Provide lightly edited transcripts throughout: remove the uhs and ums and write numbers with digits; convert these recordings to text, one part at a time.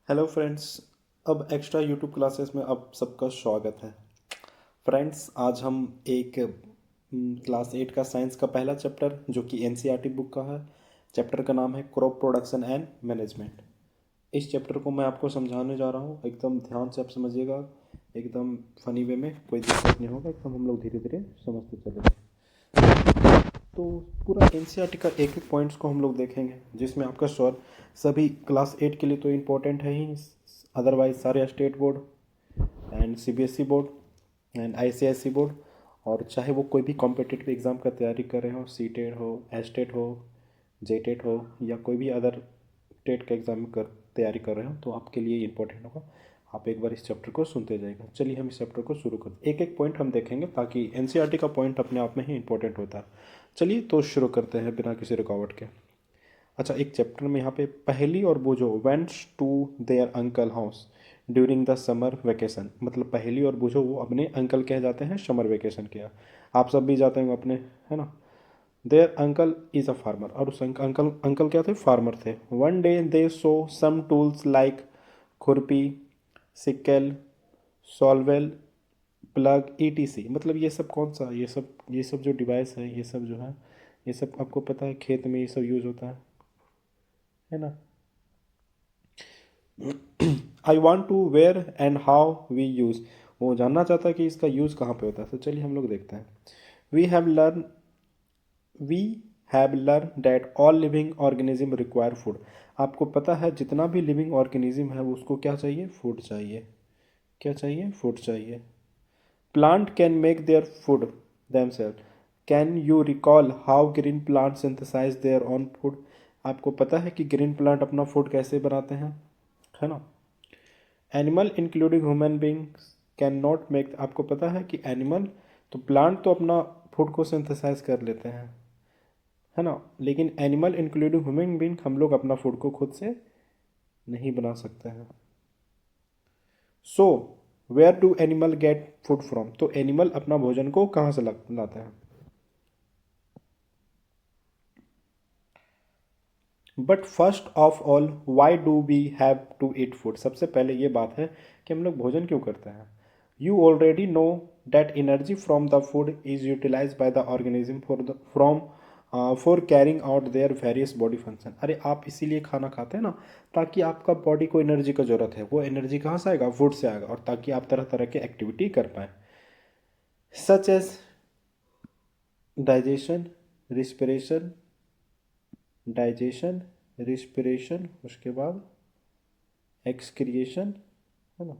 Hello friends. अब extra YouTube classes में अब सबका स्वागत है। फ्रेंड्स, आज हम एक क्लास 8 का साइंस का पहला चैप्टर जो कि एनसीईआरटी बुक का है। चैप्टर का नाम है क्रॉप प्रोडक्शन एंड मैनेजमेंट। इस चैप्टर को मैं आपको समझाने जा रहा हूँ, एकदम ध्यान से आप समझिएगा। एकदम फनी वे में, कोई दिक्कत नहीं होगा, एकदम हम लोग धीरे धीरे समझते चलेंगे। तो पूरा एनसीईआरटी का एक एक पॉइंट्स को हम लोग देखेंगे, जिसमें आपका सवाल सभी क्लास 8 के लिए तो इम्पोर्टेंट है ही, अदरवाइज सारे state board and CBSE board and ICSE board, और चाहे वो कोई भी कॉम्पिटिटिव एग्ज़ाम का तैयारी कर रहे हो, सीटेट हो, एस्टेट हो, जेटेट हो, या कोई भी अदर टेट का एग्ज़ाम कर तैयारी कर रहे हो, तो आपके लिए इम्पोर्टेंट होगा। आप एक बार इस चैप्टर को सुनते जाइएगा। चलिए हम इस चैप्टर को शुरू करते हैं। एक एक पॉइंट हम देखेंगे, ताकि एनसीईआरटी का पॉइंट अपने आप में ही इंपॉर्टेंट होता है। चलिए तो शुरू करते हैं बिना किसी रुकावट के। अच्छा, एक चैप्टर में यहाँ पे पहेली और बूझो went to their uncle house during the summer vacation, मतलब पहेली और बूझो वो अपने अंकल कह जाते हैं समर वेकेशन के। आप सब भी जाते हैं अपने, है ना। There uncle is a farmer, और उस अंकल अंकल क्या थे, फार्मर थे। One day they so some tools like khurpi, sickle, सॉल्वेल, plug, etc. मतलब ये सब कौन सा, ये सब जो डिवाइस है, ये सब जो है, ये सब आपको पता है खेत में ये सब यूज़ होता है ना। I want to where and how we use, वो जानना चाहता है कि इसका यूज़ कहाँ पे होता है। तो चलिए हम लोग देखते हैं। We have learn we have learn that all living organism require food. आपको पता है जितना भी लिविंग ऑर्गेनिज्म है वो उसको क्या चाहिए, फूड चाहिए। क्या चाहिए, फूड चाहिए। Plant can make their food themself. Can you recall how green plant synthesise their own food. आपको पता है कि ग्रीन प्लांट अपना फूड कैसे बनाते हैं, है ना। Animal including human beings can not make, आपको पता है कि एनिमल, तो प्लांट तो अपना फूड को सिंथेसाइज कर लेते हैं, है ना, लेकिन एनिमल इंक्लूडिंग ह्यूमन बींग, हम लोग अपना फूड को खुद से नहीं बना सकते हैं। So where do animal get food from, तो एनिमल अपना भोजन को कहाँ से लाते हैं। But first of all why do we have to eat food, सबसे पहले ये बात है कि हम लोग भोजन क्यों करते हैं। You already know that energy from the food is utilise by the organism for carrying out their various body function. अरे आप इसीलिए खाना खाते हैं ना, ताकि आपका बॉडी को एनर्जी का जरूरत है, वो एनर्जी कहाँ से आएगा, फूड से आएगा, और ताकि आप तरह तरह के एक्टिविटी कर पाए, such as digestion, respiration, digestion, respiration, उसके बाद एक्सक्रिएशन, है ना।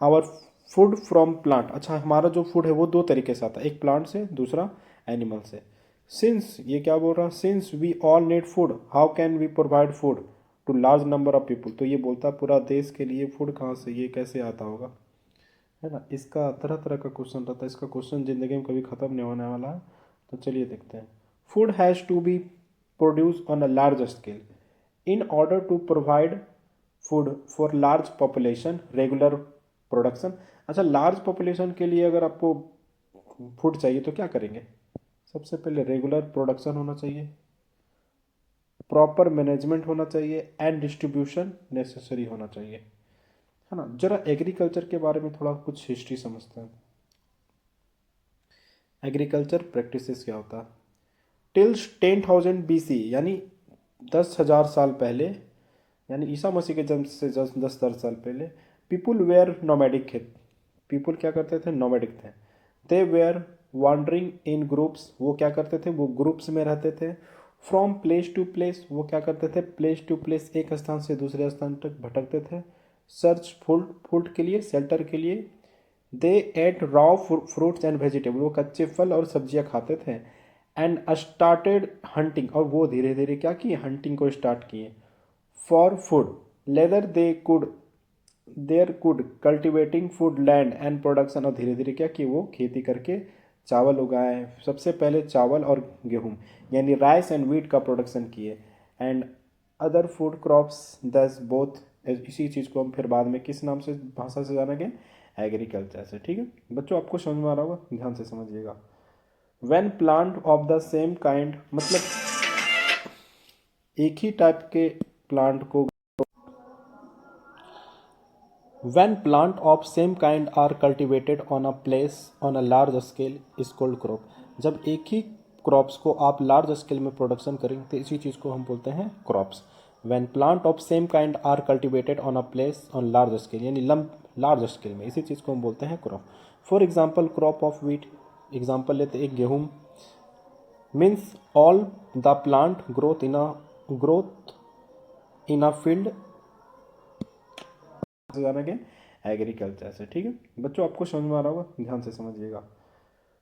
आवर फूड फ्रॉम प्लांट, अच्छा हमारा जो फूड है वो दो तरीके से आता है, एक प्लांट से, दूसरा एनिमल से। सिंस, ये क्या बोल रहा है, since we all need food how can we provide food to large number of people, तो ये बोलता है पूरा देश के लिए फूड कहाँ से, ये कैसे आता होगा, है ना। इसका तरह तरह का क्वेश्चन रहता है, इसका क्वेश्चन ज़िंदगी में कभी ख़त्म नहीं होने वाला है। तो चलिए देखते हैं। Food has to be produce on a large scale in order to provide food for large population regular production. अच्छा, लार्ज पॉपुलेशन के लिए अगर आपको फूड चाहिए तो क्या करेंगे, सबसे पहले रेगुलर प्रोडक्शन होना चाहिए, प्रॉपर मैनेजमेंट होना चाहिए, एंड डिस्ट्रीब्यूशन नेसेसरी होना चाहिए, है ना। जरा एग्रीकल्चर के बारे में थोड़ा कुछ हिस्ट्री समझते हैं। एग्रीकल्चर प्रैक्टिसेस क्या होता है। टिल्स 10,000 BC, यानी 10,000 साल पहले, यानी ईसा मसीह के जन्म से 10,000 साल पहले, पीपुल वेयर नोमैडिक थे। पीपुल क्या करते थे, नोमैडिक थे। दे वेयर वॉन्डरिंग इन ग्रुप्स, वो क्या करते थे, वो ग्रुप्स में रहते थे। फ्रॉम प्लेस टू प्लेस, वो क्या करते थे, प्लेस टू प्लेस, एक स्थान से दूसरे स्थान तक भटकते थे। सर्च फूड, फूड के लिए, शेल्टर के लिए। They ate raw fruits and vegetable, वो कच्चे फल और सब्जियां खाते थे। एंड स्टार्टेड हंटिंग, और वो धीरे धीरे क्या किए, हंटिंग को स्टार्ट किए। For food, later they could there could cultivating food land and production, और धीरे धीरे क्या किए, वो खेती करके चावल उगाए, सबसे पहले चावल और गेहूं, यानी राइस एंड वीट का प्रोडक्शन किए। एंड अदर फूड क्रॉप्स दस बोथ, इसी चीज़ को हम फिर बाद में किस नाम से, भाषा से जानेंगे, एग्रीकल्चर से। ठीक है बच्चों, आपको समझ में आ रहा होगा, ध्यान से समझिएगा। When plant of the same kind, मतलब एक ही टाइप के प्लांट को When plant of same kind are cultivated on a place on a large scale is called crop. जब एक ही क्रॉप्स को आप लार्ज स्केल में प्रोडक्शन करेंगे तो इसी चीज़ को हम बोलते हैं crops. When plant of same kind are cultivated on a place on large scale यानी लार्ज स्केल में इसी चीज़ को हम बोलते हैं crop. For example crop of wheat example लेते एक गेहूँ means all the plant growth in a field जाना के एग्रीकल्चर से. ठीक है बच्चों आपको समझ में आ रहा होगा, ध्यान से समझिएगा.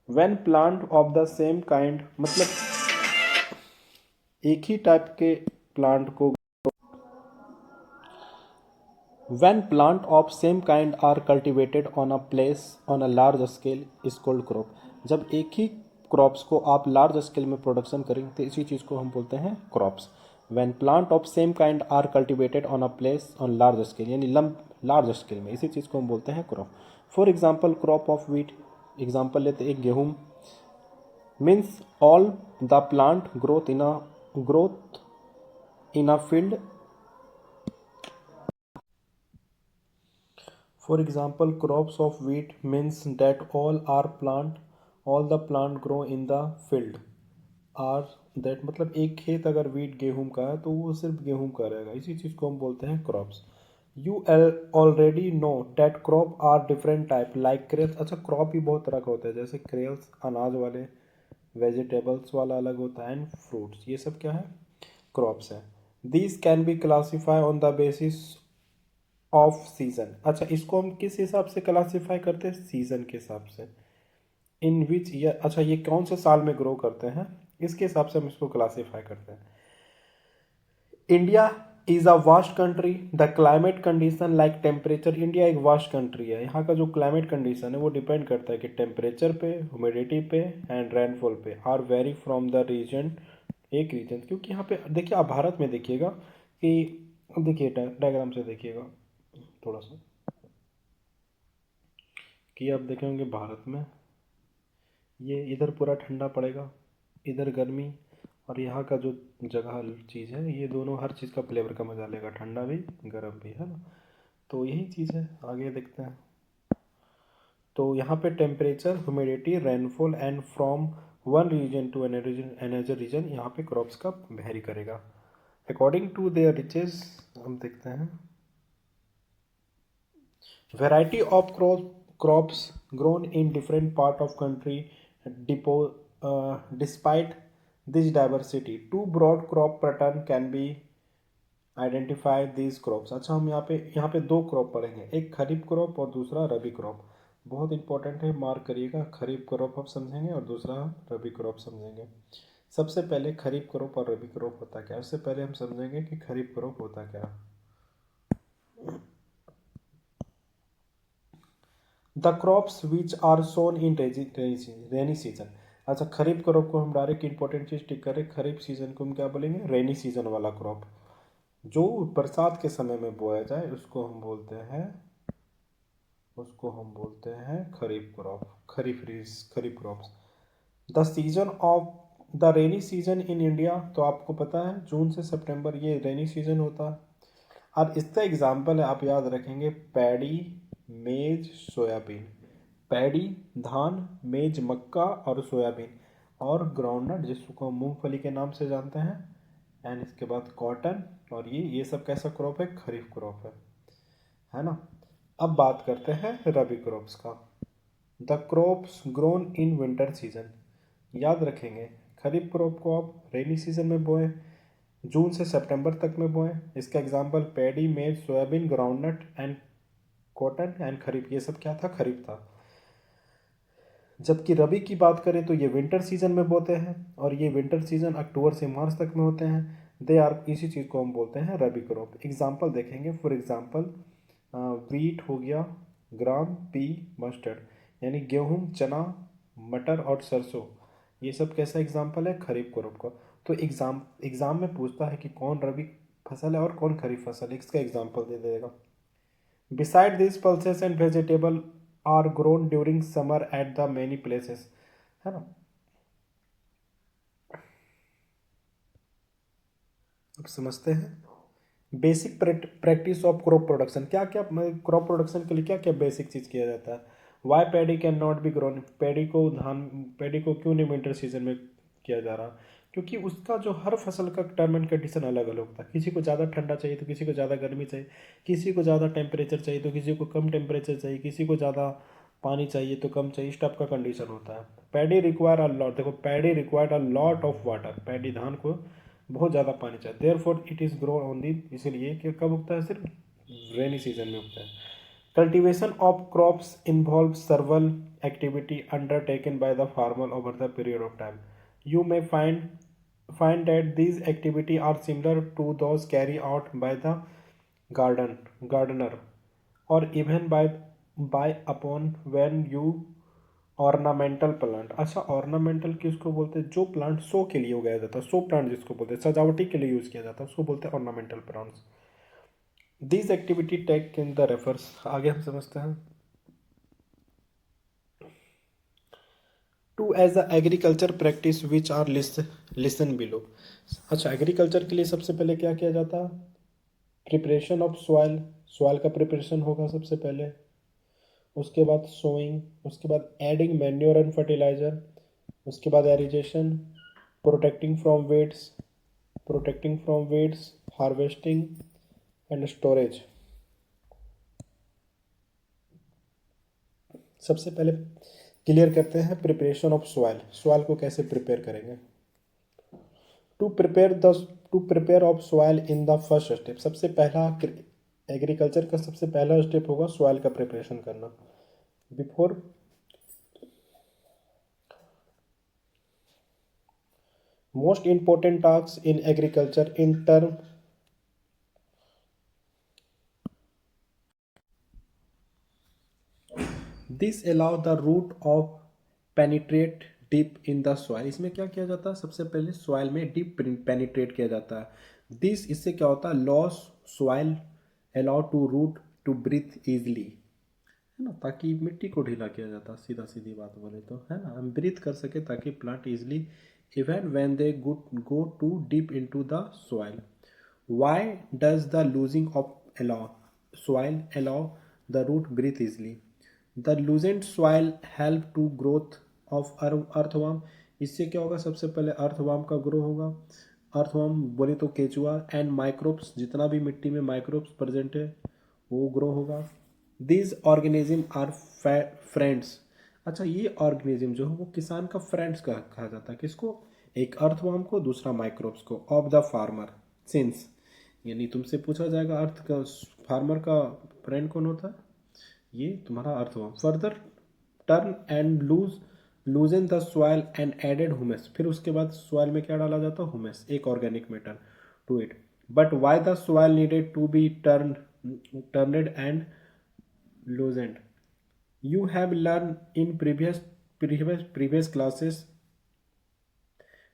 When plant of the same kind मतलब एक ही टाइप के प्लांट को when plant of same kind are cultivated on a place on a large scale is called crop. जब एक ही क्रॉप्स को आप लार्ज स्केल में प्रोडक्शन करेंगे तो इसी चीज़ को हम बोलते हैं crops. When plant of same kind are cultivated on a place on large scale यानी लार्ज स्केल में इसी चीज़ को हम बोलते हैं crop. For example crop of wheat example लेते एक गेहूँ means all the plant growth in a field. For example crops of wheat means that all the plant grow in the field are that मतलब एक खेत अगर wheat गेहूं का है तो वो सिर्फ गेहूं का रहेगा, इसी चीज़ को हम बोलते हैं crops. You already know that crop are different type like cereals. अच्छा क्रॉप भी बहुत तरह का होता है जैसे क्रेल्स अनाज वाले, वेजिटेबल्स वाला अलग होता है एंड फ्रूट्स, ये सब क्या है क्रॉप्स है. These can be classify on the basis off season. अच्छा इसको हम किस हिसाब से क्लासीफाई करते हैं, सीजन के हिसाब से. इन विच ईयर अच्छा ये कौन से साल में ग्रो करते हैं इसके हिसाब से हम इसको क्लासीफाई करते हैं. India is a vast country. The climate condition like temperature. India एक वास्ट कंट्री है, यहाँ का जो क्लाइमेट कंडीशन है वो डिपेंड करता है कि टेम्परेचर पे, ह्यूमिडिटी पे एंड रेनफॉल पे are vary from the region. एक रीजन क्योंकि यहाँ पे देखिए आप भारत में देखिएगा कि देखिए डायग्राम से देखिएगा थोड़ा सा कि आप देखेंगे भारत में ये इधर पूरा ठंडा पड़ेगा, इधर गर्मी, और यहाँ का जो जगह चीज़ है ये दोनों हर चीज़ का फ्लेवर का मजा लेगा, ठंडा भी गर्म भी, है ना. तो यही चीज़ है, आगे देखते हैं. तो यहाँ पे temperature, humidity, rainfall and from one region to another region यहाँ पे क्रॉप्स का वेरी करेगा अकॉर्डिंग टू देयर रिचेस. हम देखते हैं variety of crops grown in different part of country. Despite this diversity, two broad crop pattern can be identify these crops. अच्छा हम यहाँ पे दो क्रॉप पढ़ेंगे, एक खरीफ क्रॉप और दूसरा रबी क्रॉप. बहुत इंपॉर्टेंट है, मार्क करिएगा. खरीफ क्रॉप आप समझेंगे और दूसरा रबी क्रॉप समझेंगे. सबसे पहले खरीफ क्रॉप और रबी क्रॉप होता क्या, उससे पहले हम समझेंगे कि खरीफ क्रॉप होता क्या. The crops which are sown in rainy season. अच्छा खरीफ क्रॉप को हम डायरेक्ट इंपॉर्टेंट चीज टिक करें, खरीफ सीजन को हम क्या बोलेंगे, रेनी सीजन वाला क्रॉप. जो बरसात के समय में बोया जाए उसको हम बोलते हैं kharif crop, kharif crops. The season of the rainy season in India, तो आपको पता है जून से सितंबर ये रेनी सीजन होता है. अब इसका एग्जाम्पल है, आप याद रखेंगे पैडी, मेज, सोयाबीन. पैडी धान, मेज मक्का और सोयाबीन, और ग्राउंडनट जिसको हम मूंगफली के नाम से जानते हैं, एंड इसके बाद कॉटन. और ये सब कैसा क्रॉप है, खरीफ क्रॉप है ना. अब बात करते हैं रबी क्रॉप्स का. The crops grown in winter season. याद रखेंगे खरीफ क्रॉप को आप रेनी सीजन में बोएं, जून से सितंबर तक में बोएं. इसका example paddy, maize, soybean, groundnut and cotton and kharif, ये सब क्या था, खरीफ था. जबकि रबी की बात करें तो ये विंटर सीजन में बोते हैं, और ये विंटर सीजन अक्टूबर से मार्च तक में होते हैं. दे आर इसी चीज़ को हम बोलते हैं रबी क्रॉप. एग्जाम्पल देखेंगे, फॉर एग्जाम्पल वीट हो गया, ग्राम, पी, मस्टर्ड यानी गेहूँ, चना, मटर और सरसों, ये सब कैसा एग्जाम्पल है, खरीफ क्रॉप का. तो एग्जाम में पूछता है कि कौन रबी फसल है और कौन खरीफ फसल है, इसका एग्जाम्पल दे देगा. Beside this pulses and vegetable are grown during summer at the many places, है ना. अब समझते हैं basic practice of crop production, क्या क्या क्रॉप प्रोडक्शन के लिए क्या क्या बेसिक चीज़ किया जाता है। Why paddy can not be grown, paddy को क्यों नहीं विंटर सीजन में किया जा रहा, क्योंकि उसका जो हर फसल का टर्म एंड कंडीशन अलग अलग होता है। किसी को ज़्यादा ठंडा चाहिए तो किसी को ज़्यादा गर्मी चाहिए, किसी को ज़्यादा टेम्परेचर चाहिए तो किसी को कम टेम्परेचर चाहिए, किसी को ज़्यादा पानी चाहिए तो कम चाहिए, इस टाइप का कंडीशन होता है। पैडी रिक्वायर अ लॉट, देखो paddy required a lot of water, paddy धान को बहुत ज़्यादा पानी चाहिए। Therefore it is grow only, इसीलिए कि कब उगता है, सिर्फ रेनी सीजन में उगता है। Cultivation of crops involve सर्वल activity undertaken by the farmer over the period of time. You may find that these activity are similar to those carried out by the gardener or even by upon when you ornamental plant. अच्छा, ornamental किसको बोलते हैं, जो plant show के लिए उगाया जाता है, शो प्लांट जिसको बोलते हैं, सजावटी के लिए यूज किया जाता है, उसको बोलते हैं ornamental plants. This activity take in the refers, आगे हम समझते हैं, to as a agriculture practice which are listen below. अच्छा, एग्रीकल्चर के लिए सबसे पहले क्या किया जाता है, प्रिपरेशन ऑफ सॉइल, सॉइल का प्रिपरेशन होगा सबसे पहले, उसके बाद सोइंग, उसके बाद एडिंग मैन्योर एंड फर्टिलाइजर, उसके बाद irrigation, protecting from weeds, harvesting and storage. सबसे पहले क्लियर करते हैं प्रिपरेशन ऑफ सॉइल, सॉइल को कैसे प्रिपेयर करेंगे। To prepare the to prepare of soil in the first step, सबसे पहला एग्रीकल्चर का सबसे पहला स्टेप होगा सॉइल का प्रिपरेशन करना। Before most important task in agriculture in term, this allow the root of penetrate deep in the soil. इसमें क्या किया जाता है, सबसे पहले सॉइल में डीप पेनिट्रेट किया जाता है। दिस, इससे क्या होता है, loose soil allow to root to breathe easily, है ना, ताकि मिट्टी को ढीला किया जाता है, सीधा सीधी बात बोले तो, है ना, हम ब्रीथ कर सके ताकि plant easily even when they go to deep into the soil. Why does the loosing of allow soil allow the root breathe easily. The loosened soil help to growth of earthworm, इससे क्या होगा, सबसे पहले earthworm का grow होगा। Earthworm बोले तो केचुआ एंड माइक्रोब्स, जितना भी मिट्टी में माइक्रोब्स प्रेजेंट है वो ग्रो होगा। These organism are friends. अच्छा, ये ऑर्गेनिज्म जो है वो किसान का फ्रेंड्स का कहा जाता है, किसको, एक अर्थवर्म को, दूसरा माइक्रोब्स को, ऑफ द फार्मर सिंस, यानी तुमसे पूछा जाएगा अर्थ का फार्मर का फ्रेंड कौन होता है, ये तुम्हारा earthworm. Further turn and loosen the soil and added humus, फिर उसके बाद सॉइल में क्या डाला जाता है, हुमस, एक organic matter to it. But why the soil needed to be turned and loosened, you have learned in previous classes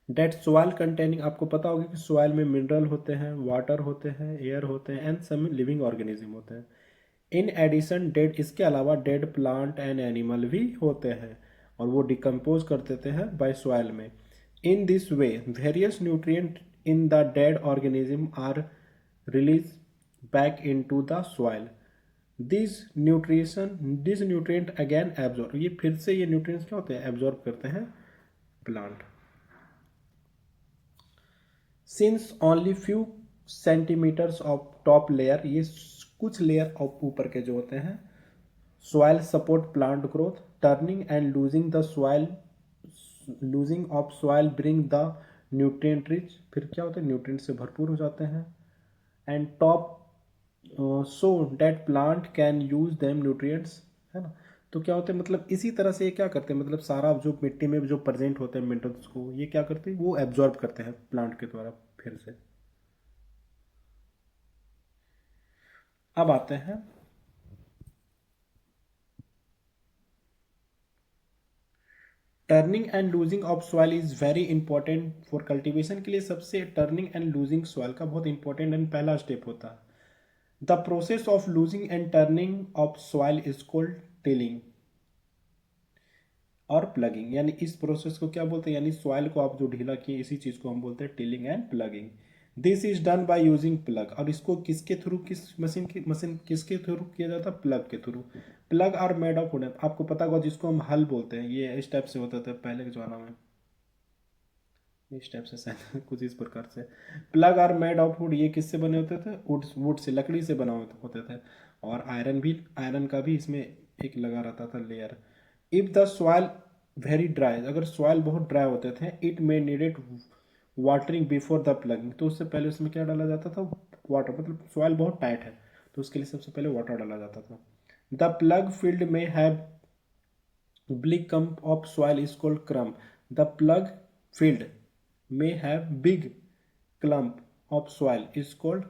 that soil containing, आपको पता होगा कि soil में मिनरल होते हैं, वाटर होते हैं, एयर होते हैं, एंड सम लिविंग ऑर्गेनिज्म होते हैं। इन एडिशन डेड, इसके अलावा डेड प्लांट एंड एनिमल भी होते हैं और वो डिकम्पोज कर देते हैं बाय सॉइल में। In this way various nutrient in the dead organism are release back into the soil. This nutrient again absorb, ये फिर से ये न्यूट्रिएंट्स क्या होते हैं, एब्जॉर्ब करते हैं plant. Since only few centimetres of top layer, ये कुछ लेयर ऑफ ऊपर के जो होते हैं, soil support plant growth, turning and loosing of soil bring the nutrient rich, फिर क्या होता है, न्यूट्रिएंट से भरपूर हो जाते हैं, and top so that plant can use them nutrients, है ना। तो क्या होता है, मतलब इसी तरह से ये क्या करते हैं, मतलब सारा जो मिट्टी में जो प्रेजेंट होते हैं मिनरल्स को ये क्या करते हैं, वो एब्जॉर्ब करते हैं प्लांट के द्वारा फिर से। अब आते हैं turning and loosing of soil is very important for cultivation के लिए, सबसे टर्निंग एंड लूजिंग सॉइल का बहुत इंपॉर्टेंट एंड पहला स्टेप होता है। The process of losing and turning of soil is called tilling और प्लगिंग, यानी इस प्रोसेस को क्या बोलते हैं, यानी सॉइल को आप जो ढीला किए इसी चीज को हम बोलते हैं tilling and plugging. This is done by using plug, और इसको किसके थ्रू, किस मशीन किसके थ्रू किया जाता है, प्लग के थ्रू। Plough are made of wooden, आपको पता होगा जिसको हम हल बोलते हैं, ये इस टाइप से होता था पहले के जमाना में, इस टाइप से शायद कुछ इस प्रकार से। Plough are made of wood, ये किससे बने होते थे, वुड से, लकड़ी से बना होते थे। और आयरन का भी इसमें एक लगा रहता था layer. If the soil very dry, अगर सॉइल बहुत ड्राई होते थे, it may needed watering before the plugging, तो उससे पहले उसमें क्या डाला जाता था, वाटर, मतलब सॉइल बहुत टाइट है तो उसके लिए सबसे पहले वाटर डाला जाता था। द प्लग फील्ड में have big clump of soil is called crumb. The plug field may have big clump of soil is called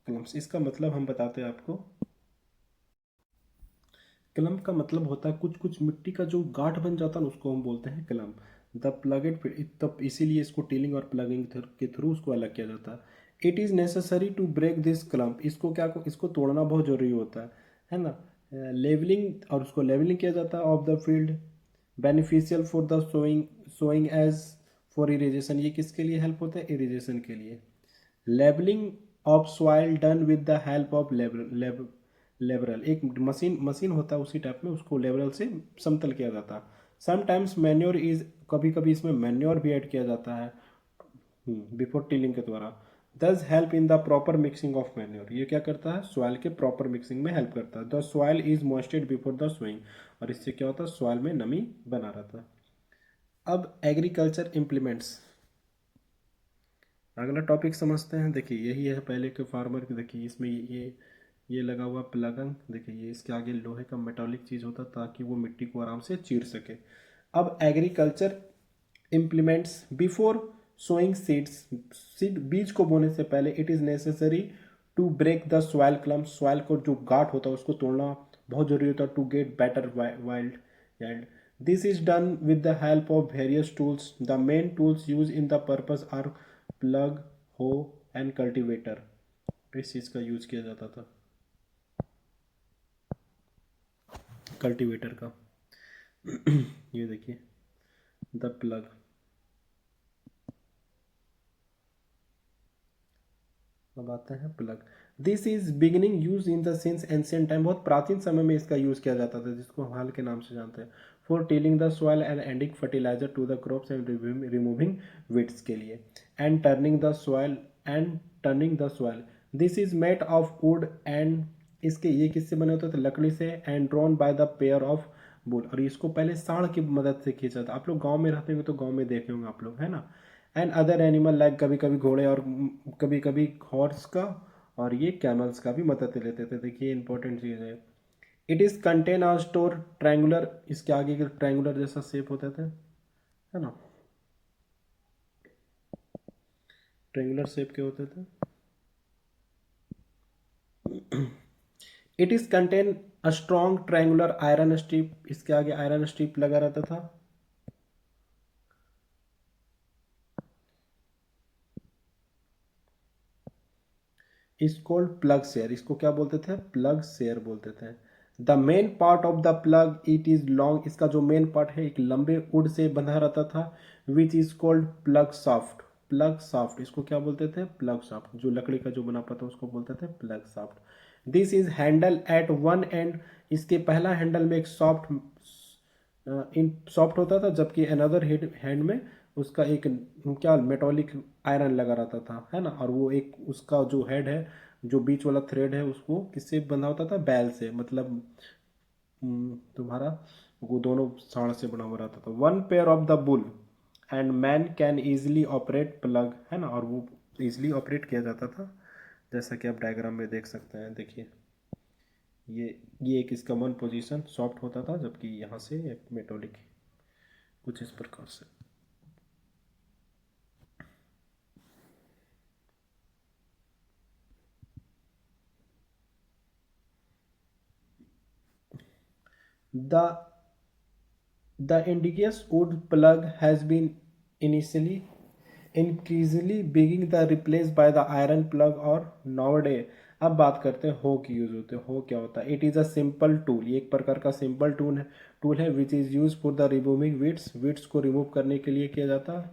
clumps. इसका मतलब हम बताते हैं आपको। क्लम्प का मतलब होता है कुछ कुछ मिट्टी का जो गांठ बन जाता है ना, उसको हम बोलते हैं क्लम्प। द प्लगेड, तब इसीलिए इसको टीलिंग और प्लगिंग के थ्रू उसको अलग किया जाता है। It is necessary to break this clump, इसको क्या, इसको तोड़ना बहुत जरूरी होता है ना। लेवलिंग, और उसको लेवलिंग किया जाता है of the field. Beneficial for the sowing as for irrigation, ये किसके लिए हेल्प होता है, इरिगेशन के लिए। Levelling of soil done with the help of labourer, एक मशीन होता है उसी टाइप में, उसको लेबरल से समतल किया जाता है। समटाइम्स मैन्योर इज, कभी कभी इसमें मैन्योर भी ऐड किया जाता है बिफोर टिलिंग के द्वारा। दस help in the proper mixing of manure, ये क्या करता है, सॉइल के प्रॉपर मिक्सिंग में हेल्प करता है। The soil is moistened before the sowing, और इससे क्या होता है, सॉइल में नमी बना रहता है। अब एग्रीकल्चर इम्प्लीमेंट्स, अगला टॉपिक समझते हैं। देखिए यही है पहले के फार्मर के, देखिए इसमें ये लगा हुआ प्लगन, देखिए ये इसके आगे लोहे का मेटालिक चीज़ होता ताकि वो मिट्टी को आराम से चीर सके। अब agriculture implements before sowing seeds, seed बीज को बोने से पहले it is necessary to break the soil clump, soil को जो गांठ होता है उसको तोड़ना बहुत जरूरी होता है, to get better yield and this is done with the help of various tools. The main tools use in the purpose are plough, hoe and cultivator, इस चीज़ का यूज किया जाता था, कल्टीवेटर का। ये देखिए द प्लग, अब आता है plug. This is beginning use in the sins ancient time, बहुत प्राचीन समय में इसका यूज किया जाता था, जिसको हाल के नाम से जानते हैं। For tilling the soil and adding fertiliser to the crops and removing weeds के लिए। And turning the soil, this is made of wood and, इसके ये किससे बने होते थे, लकड़ी से। And drawn by the pair of bull, और इसको पहले सांड की मदद से खींचा था। आप लोग गांव में रहते होंगे तो गांव में देखे होंगे आप लोग, है ना। एंड अदर एनिमल लाइक, कभी कभी घोड़े और कभी कभी हॉर्स का और ये कैमल्स का भी मदद लेते थे। देखिए इंपॉर्टेंट चीज़ है। इट इज़ कंटेन और स्टोर ट्रायंगुलर, इसके आगे के ट्रायंगुलर जैसा शेप होते थे, है ना, ट्रायंगुलर शेप के होते थे। It is contain a strong triangular iron strip, इसके आगे आयरन स्ट्रिप लगा रहता था। इज कॉल्ड प्लग शेयर, इसको क्या बोलते थे, प्लग शेयर बोलते थे। The main part of the plug it is long, इसका जो मेन पार्ट है एक लंबे वुड से बंधा रहता था, which is called plug shaft. Plug shaft इसको क्या बोलते थे, प्लग शाफ्ट, जो लकड़ी का जो बना पाता उसको बोलते थे plug shaft. This is handle at one and, इसके पहला हैंडल में एक सॉफ्ट होता था, जबकि अनदर हैंड में उसका एक क्या मेटॉलिक आयरन लगा रहता था, है ना। और वो एक उसका जो हेड है, जो बीच वाला थ्रेड है, उसको किससे बंधा होता था, बैल से, मतलब तुम्हारा वो दोनों सांड से बना हुआ रहता था। One pair of the bull and man can easily operate plug, है ना, और वो इजिली ऑपरेट किया जाता था, जैसा कि आप डायग्राम में देख सकते हैं। देखिए ये एक इसका वन पोजीशन सॉफ्ट होता था, जबकि यहाँ से एक मेटोलिक, कुछ इस प्रकार से। The indigenous wood plug has been initially increasingly being the replaced by the iron plug or nowadays। अब बात करते हैं हो की यूज होते हैं। हो क्या होता है, it is a simple tool, ये एक प्रकार का सिंपल टूल है which is use for the removing weeds को रिमूव करने के लिए किया जाता है।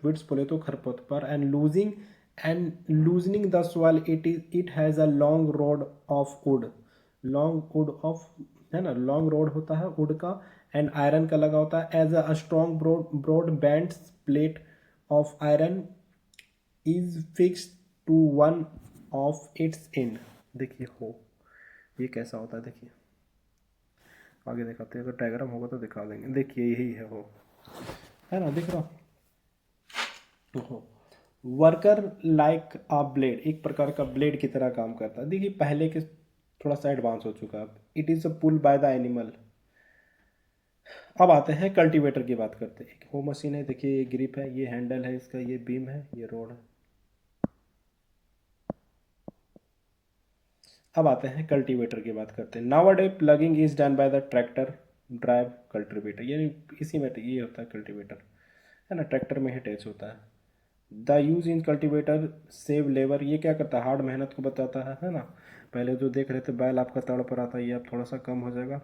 विड्स बोले तो खरपतवार, and losing and loosening the soil, it has a long rod of wood, long wood of, है ना, long rod होता है wood का, and iron का लगा होता है, as a strong broad bent plate of iron is fixed to one of its end। देखिए हो, ये कैसा होता है देखिए, आगे दिखाते हैं, अगर डायग्राम होगा तो दिखा देंगे। देखिए यही है वो, है ना, दिख रहा हो। वर्कर लाइक अ ब्लेड, एक प्रकार का ब्लेड की तरह काम करता है। देखिए पहले के थोड़ा सा एडवांस हो चुका है। It is a pull by the animal. अब आते हैं कल्टीवेटर की बात करते हैं। एक वो मशीन है, देखिए ये ग्रिप है, ये हैंडल है इसका, ये बीम है, ये रोड है। अब आते हैं कल्टीवेटर की बात करते हैं। Now day plugging is done by the tractor drive cultivator, यानी इसी में ये होता है कल्टीवेटर, है ना, ट्रैक्टर में ही अटैच होता है। The use in cultivator save labour, ये क्या करता है, हार्ड मेहनत को बताता है ना। पहले जो देख रहे थे बैल आपका तड़ पर आता है, ये अब थोड़ा सा कम हो जाएगा।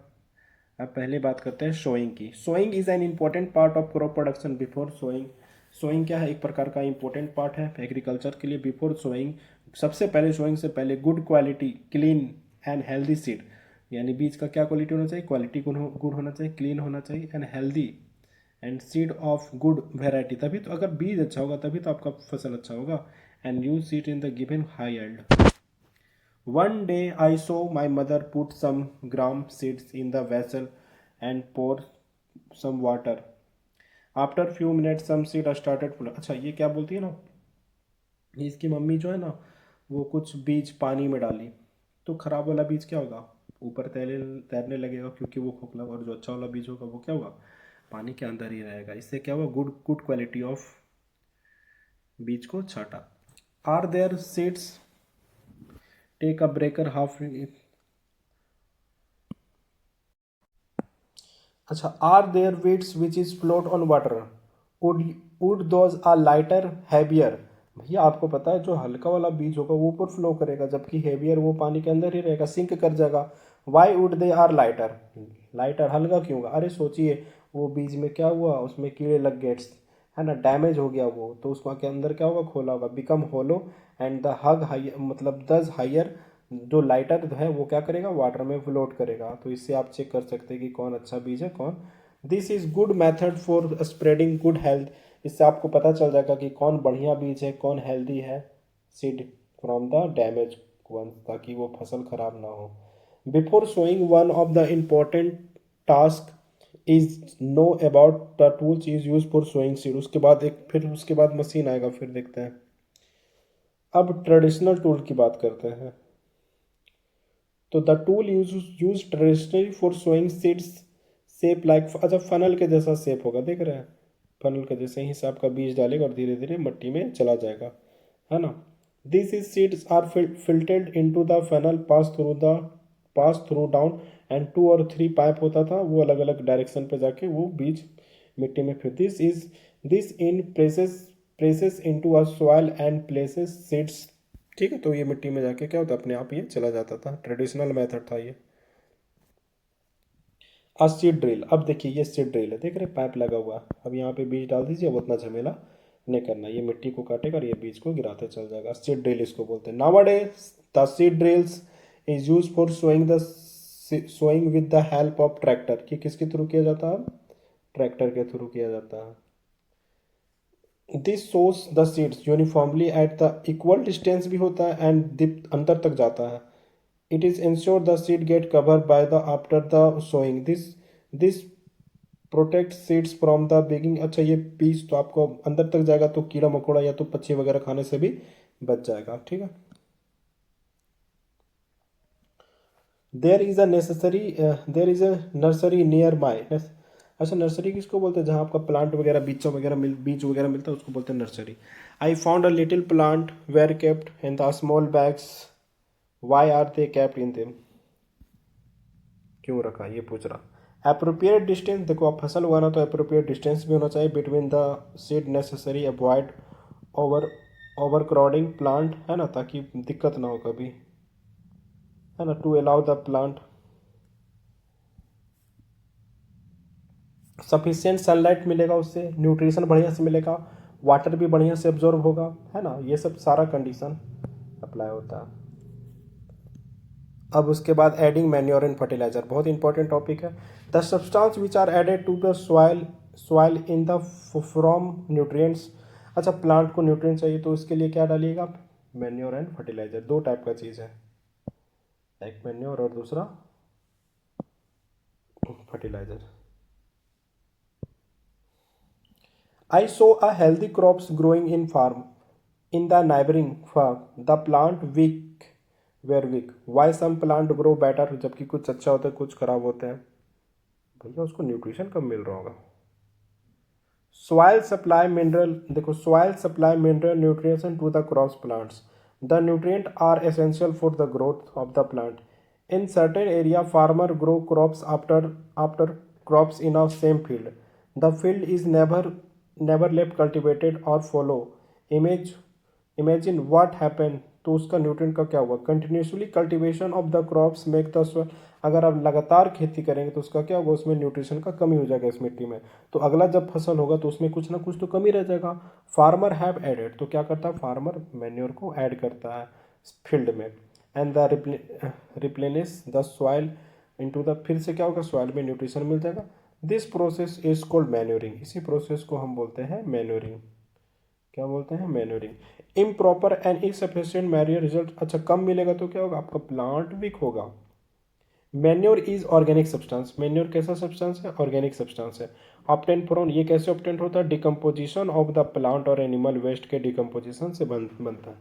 अब पहले बात करते हैं सोइंग की। Sowing is an important part of crop production before sowing. Sowing क्या है, एक प्रकार का इंपॉर्टेंट पार्ट है एग्रीकल्चर के लिए। बिफोर सोइंग, सबसे पहले सोइंग से पहले good quality clean and healthy seed, यानी बीज का क्या क्वालिटी होना चाहिए, क्वालिटी गुड होना चाहिए, क्लीन होना चाहिए and healthy, and seed of good variety. तभी तो, अगर बीज अच्छा होगा तभी तो आपका फसल अच्छा होगा। And use seed in the given high yield. One day I saw my mother put some gram seeds in the vessel and pour some water. After few minutes some seed started full। अच्छा ये क्या बोलती है ना, ये इसकी mummy जो है ना, वो कुछ बीज पानी में डाली तो खराब वाला बीज क्या होगा, ऊपर तैरने लगेगा, क्योंकि वो खोखला, और जो अच्छा वाला बीज होगा वो क्या होगा, पानी के अंदर ही रहेगा। इससे क्या हुआ, गुड गुड क्वालिटी ऑफ बीज को छाटा। Are there seeds take a breaker half. अच्छा, are there weeds which is float on water, would would those are lighter heavier. भैया आपको पता है जो हल्का वाला बीज होगा वो ऊपर फ्लो करेगा, जबकि हैवियर वो पानी के अंदर ही रहेगा, सिंक कर जाएगा। Why would they are lighter, lighter हल्का क्यों होगा, अरे सोचिए वो बीज में क्या हुआ, उसमें कीड़े लग गए, है ना, डैमेज हो गया वो, तो उसका के अंदर क्या होगा, खोला होगा, become hollow and the hug higher, मतलब दस हाइयर। जो लाइटर है वो क्या करेगा, वाटर में फ्लोट करेगा। तो इससे आप चेक कर सकते हैं कि कौन अच्छा बीज है कौन। This is good method for spreading good health. इससे आपको पता चल जाएगा कि कौन बढ़िया बीज है, कौन हेल्दी है, seed from the damage one, ताकि वो फसल खराब ना हो। Before sowing one of the important task is know about the tools is use for sowing seed. उसके बाद एक, फिर उसके बाद मशीन आएगा, फिर देखते हैं। अब ट्रेडिशनल टूल की बात करते हैं। तो the tool use traditionally for sowing seeds shape like, अच्छा फनल के जैसा शेप होगा, देख रहे हैं, फनल के जैसे ही से आपका बीज डालेगा और धीरे धीरे मिट्टी में चला जाएगा, है ना। This is seeds are filtered into the funnel, pass through down, and 2 और 3 पाइप होता था, वो अलग अलग डायरेक्शन पे जाके वो बीज मिट्टी में फिर this in presses into a soil and places seeds. ठीक है, तो ये मिट्टी में जाके क्या होता है, अपने आप ये चला जाता था, ट्रेडिशनल मेथड था ये। आज सीड ड्रिल, अब देखिए ये सीड ड्रिल है, देख रहे पाइप लगा हुआ है, अब यहाँ पे बीज डाल दीजिए, अब उतना झमेला नहीं करना, ये मिट्टी को काटेगा और ये बीज को गिराते चल जाएगा। सीड ड्रिल इसको बोलते हैं। Nowadays the seed drills is use for sowing with the help of tractor. ये किसके थ्रू किया जाता है, ट्रैक्टर के थ्रू किया जाता है। This sows the seeds uniformly at the equal distance भी होता है एंड डिप अंतर तक जाता है। It is ensure the seed get cover by the after the sowing, this protect seeds from the बिगिंग। अच्छा ये बीज तो आपको अंदर तक जाएगा तो कीड़ा मकोड़ा या तो पक्षी वगैरह खाने से भी बच जाएगा, ठीक है। There is a nursery near my. अच्छा नर्सरी किसको बोलते हैं, जहाँ आपका प्लांट वगैरह बीज वगैरह मिलता है उसको बोलते हैं nursery. I found a little plant were kept in the small bags, why are they kept in them, क्यों रखा ये पूछ रहा। अप्रोप्रिएट डिस्टेंस, देखो आप फसल उगाना तो अप्रोप्रिएट डिस्टेंस भी होना चाहिए between the seed necessary, avoid over overcrowding plant, है ना, ताकि दिक्कत ना हो कभी, है ना, to allow the plant sufficient sunlight मिलेगा, उससे न्यूट्रिशन बढ़िया से मिलेगा। वाटर भी बढ़िया से एब्जॉर्ब होगा, है ना, ये सब सारा कंडीशन अप्लाई होता है। अब उसके बाद एडिंग मैन्योर एंड फर्टिलाइजर, बहुत इंपॉर्टेंट टॉपिक है। The substance which are added to the soil in the from nutrients. अच्छा, प्लांट को न्यूट्रिएंट चाहिए तो उसके लिए क्या डालिएगा, मैन्योर एंड फर्टिलाइजर, दो टाइप का चीज़ है, एक मैन्योर और दूसरा fertiliser. I saw a healthy crops growing in farm. In the neighboring farm, the plant weak were weak. Why some plant grow better? जबकि कुछ अच्छा होता है, कुछ खराब होते हैं। भैया उसको न्यूट्रिशन कम मिल रहा होगा। Soil supply mineral, देखो soil supply mineral nutrition to the crops plants. The nutrients are essential for the growth of the plant. In certain area, farmer grow crops after crops in a same field. The field is never left cultivated or follow. Imagine what happened, तो उसका nutrient का क्या हुआ। Continuously cultivation of the crops make the soil, अगर आप लगातार खेती करेंगे तो उसका क्या होगा, उसमें न्यूट्रिशन का कमी हो जाएगा इस मिट्टी में, तो अगला जब फसल होगा तो उसमें कुछ ना कुछ तो कमी रह जाएगा। फार्मर हैव एडेड, तो क्या करता है फार्मर, मैन्योर को ऐड करता है फील्ड में। And the replenish the soil into the, फिर से क्या होगा, सॉइल में न्यूट्रिशन मिल जाएगा। This process is called manuring, इसी प्रोसेस को हम बोलते हैं मैन्योरिंग। क्या बोलते हैं, manuring. Improper and insufficient manure result, अच्छा कम मिलेगा तो क्या होगा, आपका प्लांट वीक होगा। Manure is organic substance, manure कैसा सब्सटेंस है, ऑर्गेनिक सब्सटेंस है। ऑब्टेन फ्रॉम, ये कैसे ऑब्टेन होता है, डिकम्पोजिशन ऑफ द प्लांट और एनिमल वेस्ट के डिकम्पोजिशन से बनता है।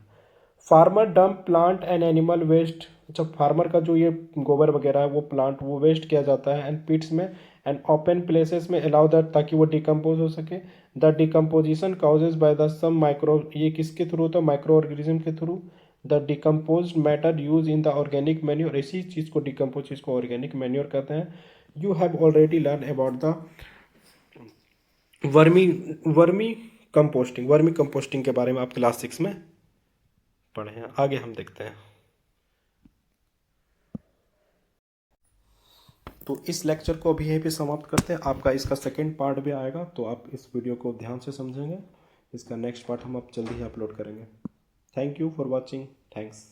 Farmer dump plant and animal waste, अच्छा फार्मर का जो ये गोबर वगैरह है वो प्लांट वो वेस्ट किया जाता है एंड पिट्स में एंड ओपन प्लेसेस में अलाउ दैट, ताकि वो डिकम्पोज हो सके। The decomposition causes by the some micro, ये किसके थ्रू होता है, माइक्रो ऑर्गेनिज्म के through. The decompose matter use in the organic manure, इसी चीज़ को डिकम्पोज चीज़ को ऑर्गेनिक मैन्योर कहते हैं। You have already learn about the vermi vermi composting के बारे में आप क्लास 6 में पढ़े हैं। आगे हम देखते हैं। तो इस लेक्चर को अभी यहीं पे समाप्त करते हैं। आपका इसका सेकेंड पार्ट भी आएगा, तो आप इस वीडियो को ध्यान से समझेंगे। इसका नेक्स्ट पार्ट हम अब जल्दी ही अपलोड करेंगे। Thank you for watching, thanks.